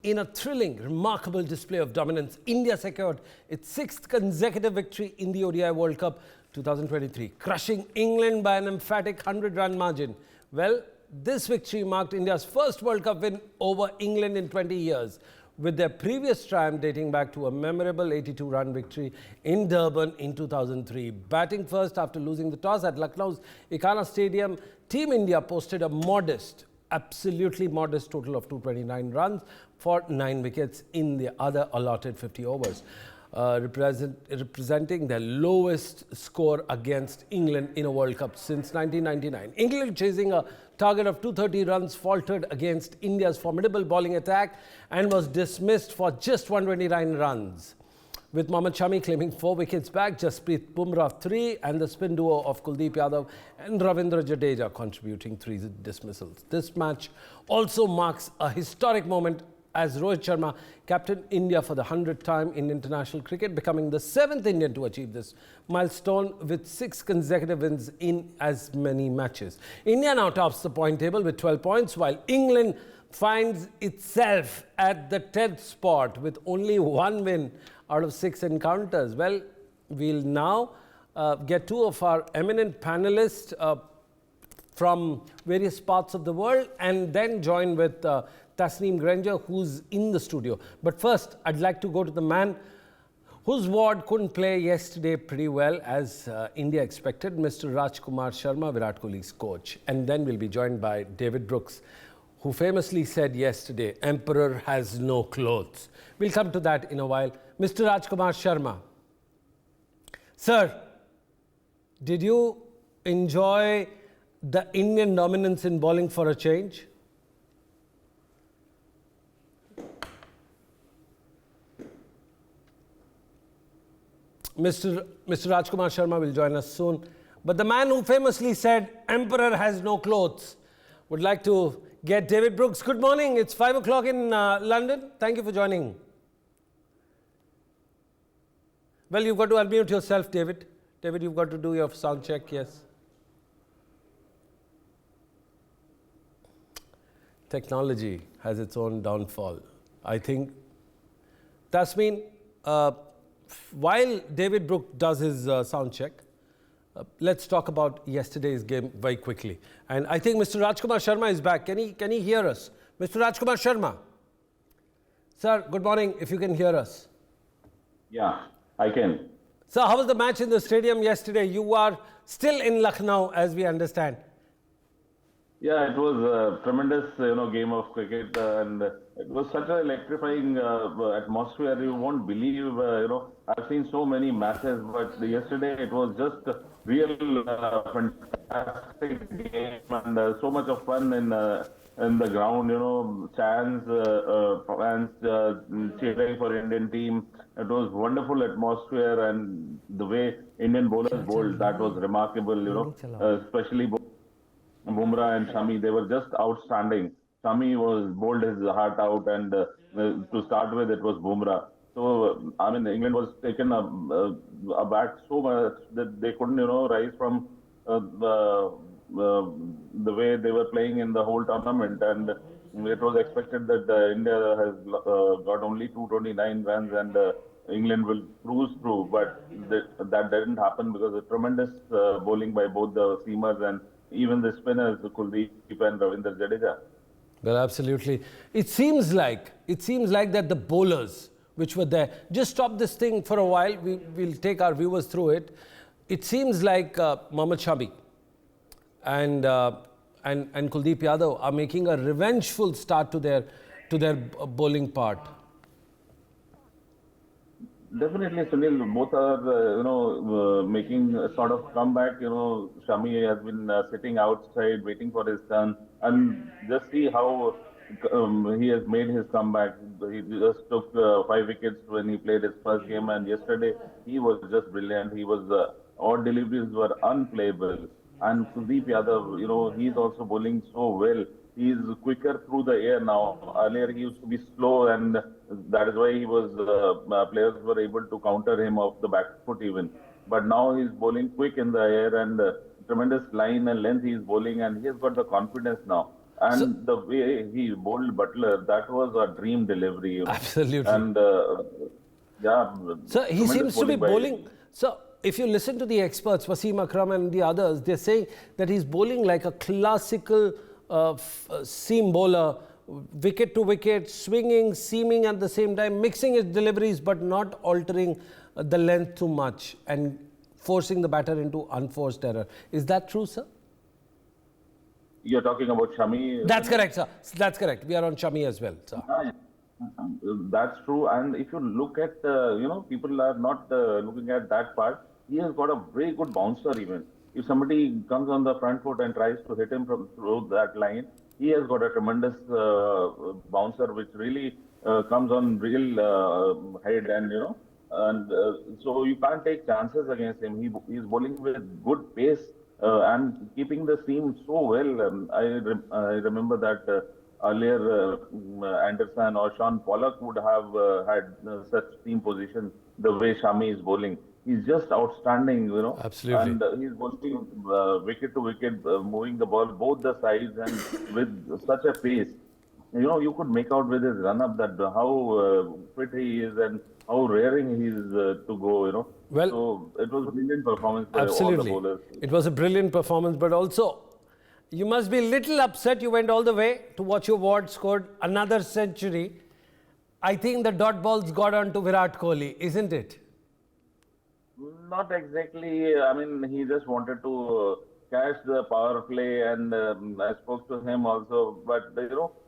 In a thrilling, remarkable display of dominance, India secured its sixth consecutive victory in the ODI World Cup 2023, crushing England by an emphatic 100-run margin. Well, this victory marked India's first World Cup win over England in 20 years, with their previous triumph dating back to a memorable 82-run victory in Durban in 2003. Batting first after losing the toss at Lucknow's Ikana Stadium, Team India posted a absolutely modest total of 229 runs for 9 wickets in the other allotted 50 overs, representing their lowest score against England in a World Cup since 1999. England, chasing a target of 230 runs, faltered against India's formidable bowling attack and was dismissed for just 129 runs, with Mohammad Shami claiming 4 wickets back, Jasprit Bumrah 3, and the spin duo of Kuldeep Yadav and Ravindra Jadeja contributing 3 dismissals. This match also marks a historic moment as Rohit Sharma captained India for the 100th time in international cricket, becoming the 7th Indian to achieve this milestone with 6 consecutive wins in as many matches. India now tops the point table with 12 points, while England finds itself at the 10th spot with only 1 win out of 6 encounters. Well, we'll now get 2 of our eminent panelists from various parts of the world and then join with Tasneem Granger, who's in the studio. But first, I'd like to go to the man whose ward couldn't play yesterday pretty well as India expected, Mr. Rajkumar Sharma, Virat Kohli's coach. And then we'll be joined by David Brooks, who famously said yesterday, "Emperor has no clothes." We'll come to that in a while. Mr. Rajkumar Sharma. Sir, did you enjoy the Indian dominance in bowling for a change? Mr. Rajkumar Sharma will join us soon. But the man who famously said, "Emperor has no clothes," would like to get David Brooks. Good morning. It's 5 o'clock in London. Thank you for joining. Well, you've got to unmute yourself, David. David, you've got to do your sound check. Yes. Technology has its own downfall. I think, Tasneem, while David Brooks does his sound check, let's talk about yesterday's game very quickly. And I think Mr. Rajkumar Sharma is back. Can he hear us? Mr. Rajkumar Sharma. Sir, good morning, if you can hear us. Yeah, I can. Sir, how was the match in the stadium yesterday? You are still in Lucknow, as we understand. Yeah, it was a tremendous, game of cricket, and it was such an electrifying atmosphere. You won't believe, I've seen so many matches, but yesterday it was just a real fantastic game, and so much of fun in the ground. Chants, fans cheering for Indian team. It was wonderful atmosphere, and the way Indian bowlers bowled, that was remarkable. Especially Bumrah and Shami, they were just outstanding. Shami was bowled his heart out, and to start with, it was Bumrah. So, England was taken aback so much that they couldn't, rise from the way they were playing in the whole tournament. And it was expected that India has got only 229 runs and England will cruise through. But that didn't happen because of tremendous bowling by both the seamers and even the spinners, Kuldeep and Ravindra Jadeja. Well, absolutely. It seems like that the bowlers which were there, just stop this thing for a while, we'll take our viewers through it. It seems like Mohammad Shami and Kuldeep Yadav are making a revengeful start to their bowling part. Definitely, Sunil. Both are, making a sort of comeback. Shami has been sitting outside waiting for his turn, and just see how he has made his comeback. He just took 5 wickets when he played his first game, and yesterday he was just brilliant. He was odd deliveries were unplayable, and Kuldeep Yadav, he's also bowling so well. He's quicker through the air now. Earlier he used to be slow, and that is why he was players were able to counter him off the back foot even. But now he's bowling quick in the air, and tremendous line and length he's bowling, and he has got the confidence now. So, And the way he bowled Butler, that was a dream delivery, absolutely. And yeah, So he tremendous seems to be bowling by bowling. So if you listen to the experts, Wasim Akram and the others, they're saying that he's bowling like a classical seam bowler, wicket to wicket, swinging, seaming at the same time, mixing his deliveries but not altering the length too much and forcing the batter into unforced error. Is that true, sir? You're talking about Shami. That's correct, sir. That's correct. We are on Shami as well, sir. Yeah, that's true. And if you look at, people are not looking at that part. He has got a very good bouncer even. If somebody comes on the front foot and tries to hit him from through that line, he has got a tremendous bouncer which really comes on real head and so you can't take chances against him. He's bowling with good pace and keeping the seam so well. I remember that earlier Anderson or Sean Pollock would have had such team position the way Shami is bowling. He's just outstanding. Absolutely. And he's bowling wicket to wicket, moving the ball both the sides and with such a pace. You could make out with his run-up that how fit he is and how raring he is to go. Well, so it was a brilliant performance by all the absolutely. bowlers. It was a brilliant performance, but also you must be a little upset you went all the way to watch your Ward scored another century. I think the dot balls got on to Virat Kohli, isn't it? Not exactly. I mean, he just wanted to catch the power play, and I spoke to him also. But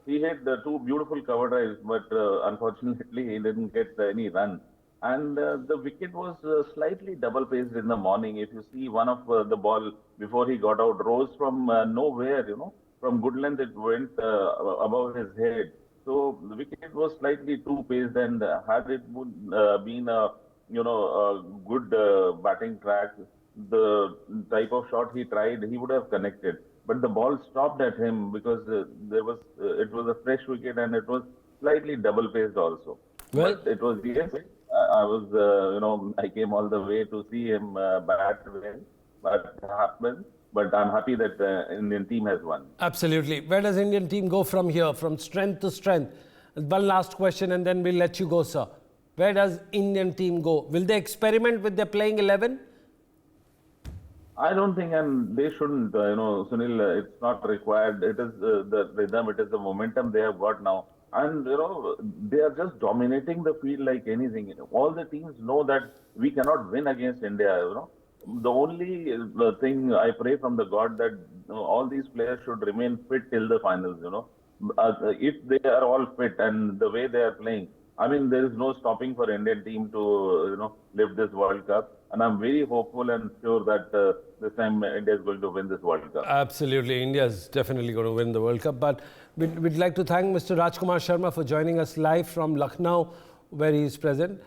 he hit the two beautiful cover drives, but unfortunately, he didn't get any run. And the wicket was slightly double paced in the morning. If you see one of the ball before he got out rose from nowhere, from good length, it went above his head. So the wicket was slightly too paced, and had it been a good batting track, the type of shot he tried, he would have connected. But the ball stopped at him because it was a fresh wicket and it was slightly double paced also. Well, But it was yes. I was I came all the way to see him bat win, but it happened. But I'm happy that Indian team has won. absolutely. Where does Indian team go from here, from strength to strength? One last question and then we'll let you go, sir. Where does Indian team go? Will they experiment with their playing 11? I don't think, and they shouldn't. Sunil, it's not required. It is the rhythm, it is the momentum they have got now, and they are just dominating the field like anything. All the teams know that we cannot win against India. The only thing I pray from the God that all these players should remain fit till the finals. If they are all fit and the way they are playing, I mean, there is no stopping for Indian team to lift this World Cup, and I'm very hopeful and sure that this time India is going to win this World Cup. Absolutely. India is definitely going to win the World Cup. But we'd like to thank Mr. Rajkumar Sharma for joining us live from Lucknow, where he is present.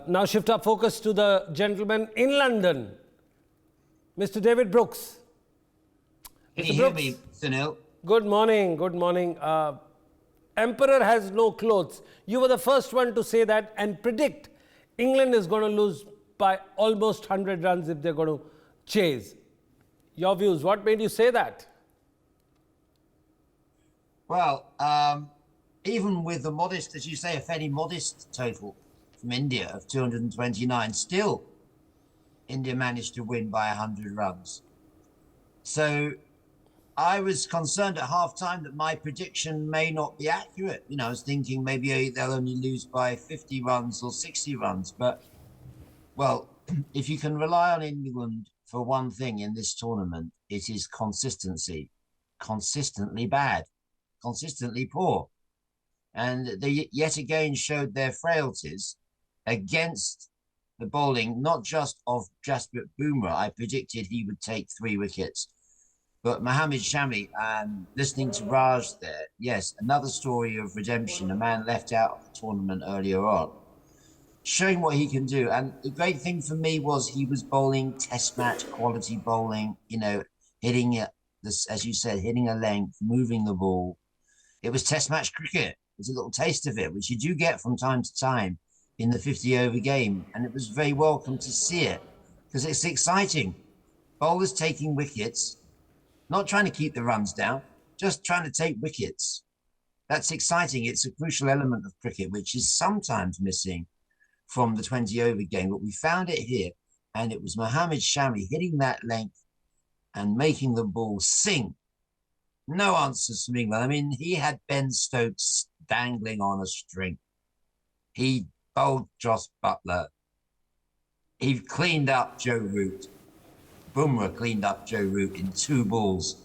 Now shift our focus to the gentleman in London, Mr. David Brooks. Can Mr. you hear Brooks. me, Sunil? Good morning. Good morning. Emperor has no clothes. You were the first one to say that and predict England is going to lose by almost 100 runs if they're going to chase. Your views, what made you say that? Well, even with the modest, as you say, a fairly modest total from India of 229, still India managed to win by 100 runs. So I was concerned at half-time that my prediction may not be accurate. I was thinking maybe they'll only lose by 50 runs or 60 runs. But, well, if you can rely on England for one thing in this tournament, it is consistency. Consistently bad, consistently poor. And they yet again showed their frailties against the bowling, not just of Jasprit Bumrah. I predicted he would take 3 wickets. But Mohammed Shami, listening to Raj there, yes, another story of redemption, a man left out of the tournament earlier on, showing what he can do. And the great thing for me was he was bowling test match quality bowling, hitting it, as you said, hitting a length, moving the ball. It was test match cricket. It's a little taste of it, which you do get from time to time in the 50-over game. And it was very welcome to see it because it's exciting. Bowlers taking wickets, not trying to keep the runs down, just trying to take wickets. That's exciting. It's a crucial element of cricket, which is sometimes missing from the 20-over game. But we found it here, and it was Mohammed Shami hitting that length and making the ball sing. No answers from England. I mean, he had Ben Stokes dangling on a string. He bowled Joss Butler. He cleaned up Joe Root. Bumrah cleaned up Joe Root in 2 balls,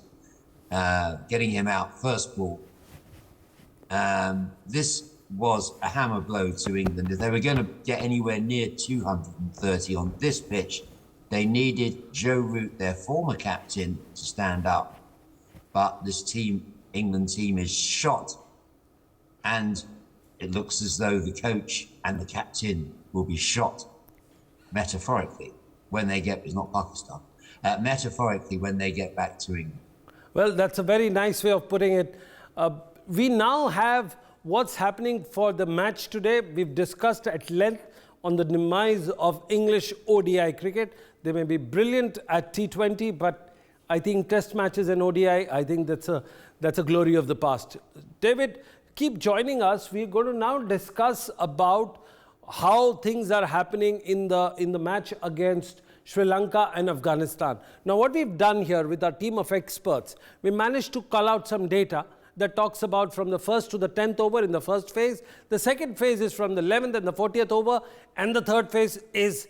getting him out first ball. This was a hammer blow to England. If they were going to get anywhere near 230 on this pitch, they needed Joe Root, their former captain, to stand up. But this team, England team, is shot, and it looks as though the coach and the captain will be shot, metaphorically, when they get, it's not Pakistan, metaphorically when they get back to England. Well, that's a very nice way of putting it. We now have what's happening for the match today. We've discussed at length on the demise of English ODI cricket. They may be brilliant at T20, but I think test matches and ODI, I think that's a glory of the past. David, keep joining us. We're going to now discuss about how things are happening in the match against Sri Lanka and Afghanistan. Now, what we've done here with our team of experts, we managed to cull out some data that talks about from the 1st to the 10th over in the first phase. The second phase is from the 11th and the 40th over, and the third phase is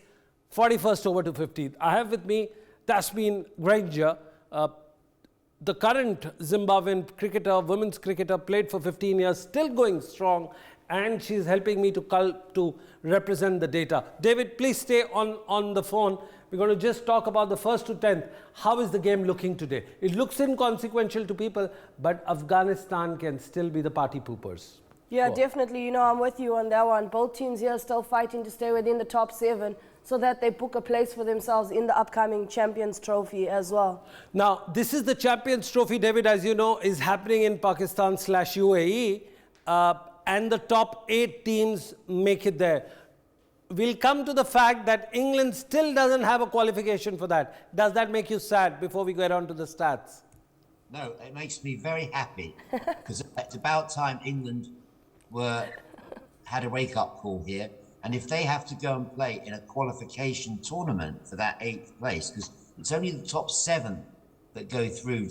41st over to 15th. I have with me Tasmin Granger, the current Zimbabwean cricketer, women's cricketer, played for 15 years, still going strong, and she's helping me to represent the data. David, please stay on the phone. We're going to just talk about the 1st to 10th. How is the game looking today? It looks inconsequential to people, but Afghanistan can still be the party poopers. Yeah, definitely. You know, I'm with you on that one. Both teams here are still fighting to stay within the top 7 so that they book a place for themselves in the upcoming Champions Trophy as well. Now, this is the Champions Trophy, David, as you know, is happening in Pakistan/UAE, and the top 8 teams make it there. We'll come to the fact that England still doesn't have a qualification for that. Does that make you sad before we get on to the stats? No, it makes me very happy, because it's about time England had a wake-up call here. And if they have to go and play in a qualification tournament for that 8th place, because it's only the top 7 that go through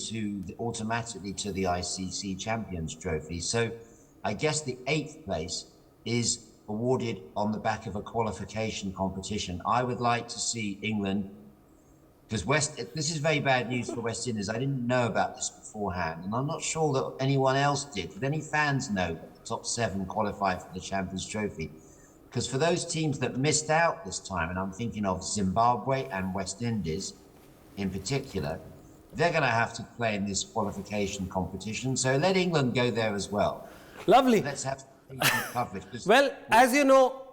automatically to the ICC Champions Trophy. So I guess the 8th place is awarded on the back of a qualification competition. I would like to see England, because this is very bad news for West Indies. I didn't know about this beforehand, and I'm not sure that anyone else did. Did any fans know that the top 7 qualify for the Champions Trophy? Because for those teams that missed out this time, and I'm thinking of Zimbabwe and West Indies in particular, they're going to have to play in this qualification competition. So let England go there as well. Lovely. Let's have coverage. As you know,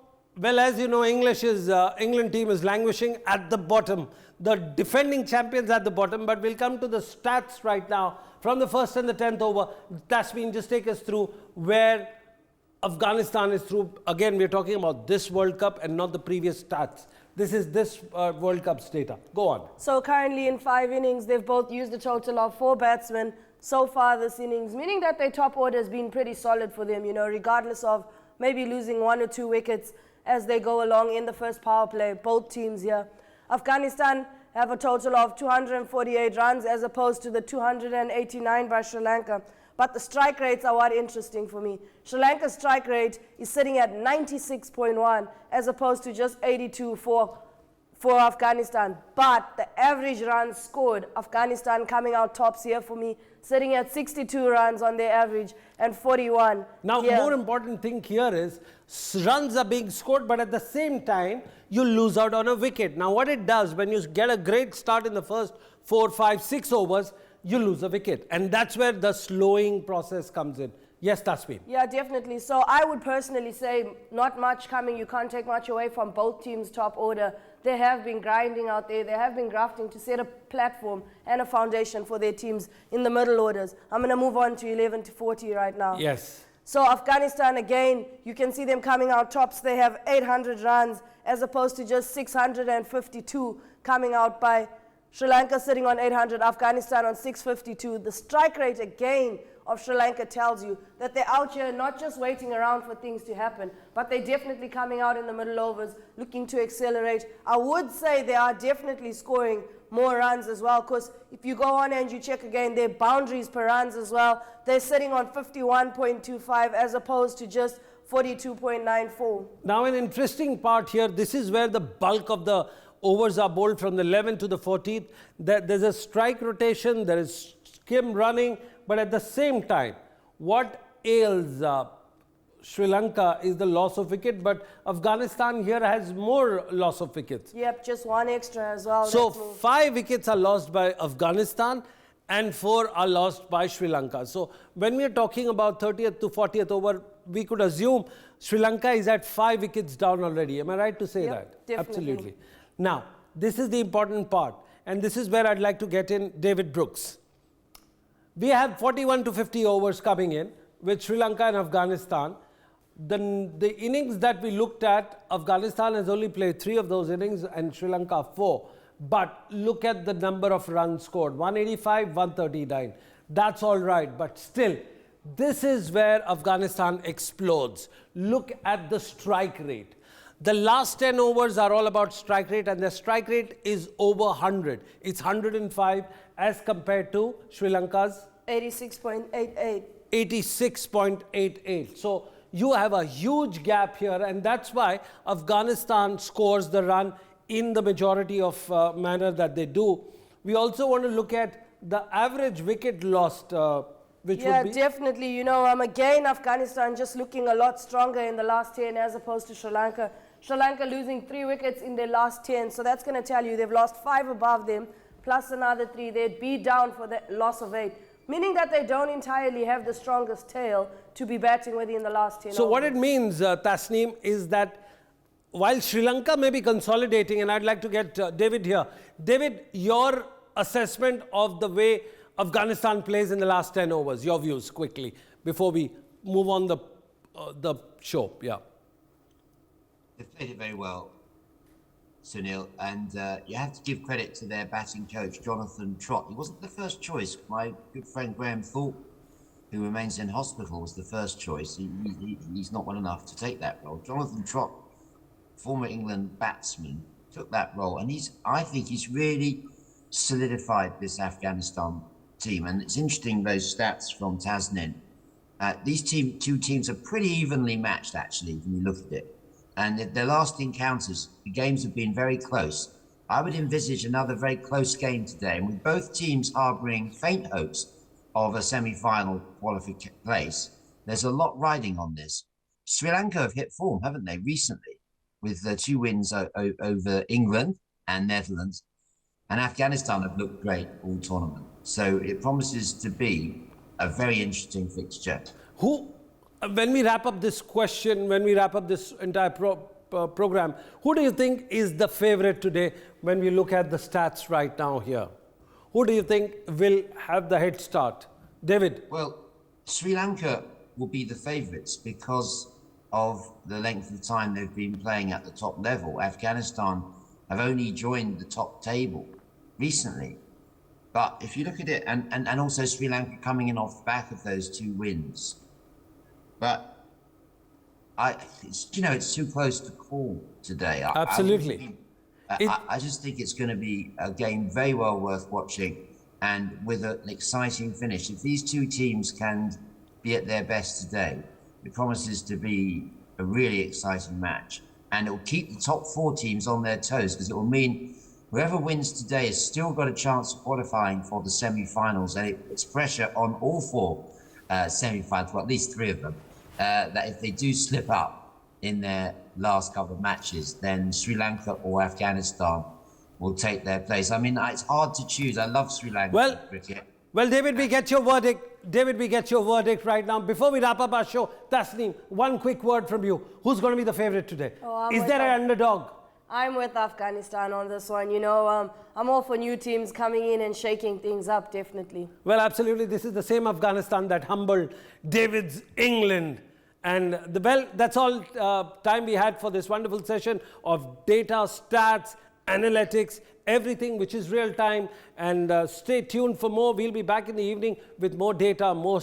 England team is languishing at the bottom. The defending champions at the bottom, but we'll come to the stats right now from the 1st and the 10th over. Tasmin, just take us through where Afghanistan is through. Again, we're talking about this World Cup and not the previous stats. This is this World Cup's data. Go on. So currently in 5 innings, they've both used a total of 4 batsmen so far this innings, meaning that their top order has been pretty solid for them, you know, regardless of maybe losing 1 or 2 wickets as they go along in the first power play, both teams here. Afghanistan have a total of 248 runs as opposed to the 289 by Sri Lanka. But the strike rates are what interesting for me. Sri Lanka's strike rate is sitting at 96.1 as opposed to just 82 for Afghanistan. But the average runs scored, Afghanistan coming out tops here for me, sitting at 62 runs on their average and 41. Now, more important thing here is runs are being scored, but at the same time, you lose out on a wicket. Now, what it does, when you get a great start in the first 4, 5, 6 overs, you lose a wicket. And that's where the slowing process comes in. Yes, Tasmin. Yeah, definitely. So I would personally say not much coming. You can't take much away from both teams' top order. They have been grinding out there. They have been grafting to set a platform and a foundation for their teams in the middle orders. I'm going to move on to 11 to 40 right now. Yes. So Afghanistan, again, you can see them coming out tops. They have 800 runs as opposed to just 652 coming out by Sri Lanka sitting on 800, Afghanistan on 652. The strike rate again of Sri Lanka tells you that they're out here not just waiting around for things to happen, but they're definitely coming out in the middle overs, looking to accelerate. I would say they are definitely scoring more runs as well, because if you go on and you check again, their boundaries per runs as well, they're sitting on 51.25 as opposed to just 42.94. Now an interesting part here, this is where the bulk of the overs are bowled from the 11th to the 14th. There's a strike rotation, there is skim running, but at the same time, what ails Sri Lanka is the loss of wicket, but Afghanistan here has more loss of wickets. Yep, just one extra as well. So 5 wickets are lost by Afghanistan and 4 are lost by Sri Lanka. So when we are talking about 30th to 40th over, we could assume Sri Lanka is at 5 wickets down already. Am I right to say that? Definitely. Absolutely. Now, this is the important part, and this is where I'd like to get in David Brooks. We have 41 to 50 overs coming in with Sri Lanka and Afghanistan. The innings that we looked at, Afghanistan has only played 3 of those innings and Sri Lanka 4. But look at the number of runs scored, 185, 139. That's all right, but still, this is where Afghanistan explodes. Look at the strike rate. The last 10 overs are all about strike rate, and the strike rate is over 100. It's 105 as compared to Sri Lanka's 86.88. 86.88. So you have a huge gap here, and that's why Afghanistan scores the run in the majority of manner that they do. We also want to look at the average wicket lost, which would be... Definitely. You know, again, Afghanistan just looking a lot stronger in the last 10 as opposed to Sri Lanka. Sri Lanka losing 3 wickets in their last 10. So that's going to tell you they've lost 5 above them, plus another 3. They'd be down for the loss of 8. Meaning that they don't entirely have the strongest tail to be batting with in the last 10 So overs. what it means, Tasneem, is that while Sri Lanka may be consolidating, and I'd like to get David here. David, your assessment of the way Afghanistan plays in the last 10 overs, your views quickly, before we move on the show. Yeah. They've played it very well, Sunil, and you have to give credit to their batting coach, Jonathan Trott. He wasn't the first choice. My good friend Graham Thorpe, who remains in hospital, was the first choice. He's not well enough to take that role. Jonathan Trott, former England batsman, took that role, and I think he's really solidified this Afghanistan team. And it's interesting, those stats from Tasneem. These two teams are pretty evenly matched, actually, when you look at it. And their last encounters, the games have been very close. I would envisage another very close game today, and with both teams harbouring faint hopes of a semi-final qualification place, there's a lot riding on this. Sri Lanka have hit form, haven't they, recently, with 2 wins over England and Netherlands, and Afghanistan have looked great all tournament. So it promises to be a very interesting fixture. When we wrap up this question, when we wrap up this entire program, who do you think is the favorite today when we look at the stats right now here? Who do you think will have the head start? David? Well, Sri Lanka will be the favourites because of the length of time they've been playing at the top level. Afghanistan have only joined the top table recently. But if you look at it, and also Sri Lanka coming in off the back of those 2 wins, but it's too close to call today. Absolutely. I just think it's going to be a game very well worth watching, and with an exciting finish. If these 2 teams can be at their best today, it promises to be a really exciting match, and it will keep the top 4 teams on their toes, because it will mean whoever wins today has still got a chance of qualifying for the semi-finals, and it's pressure on all 4 semi-finals, well, at least 3 of them, that if they do slip up in their last couple of matches, then Sri Lanka or Afghanistan will take their place. I mean, it's hard to choose. I love Sri Lanka cricket. Well, David, we get your verdict. David, we get your verdict right now. Before we wrap up our show, Tasneem, one quick word from you. Who's going to be the favorite today? Is there an underdog? I'm with Afghanistan on this one. You know, I'm all for new teams coming in and shaking things up, definitely. Well, absolutely. This is the same Afghanistan that humbled David's England. And that's all time we had for this wonderful session of data, stats, analytics, everything which is real time. And stay tuned for more. We'll be back in the evening with more data, more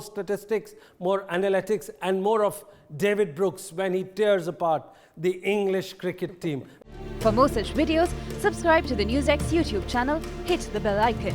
statistics, more analytics, and more of David Brooks when he tears apart the English cricket team. For more such videos, subscribe to the NewsX YouTube channel, hit the bell icon.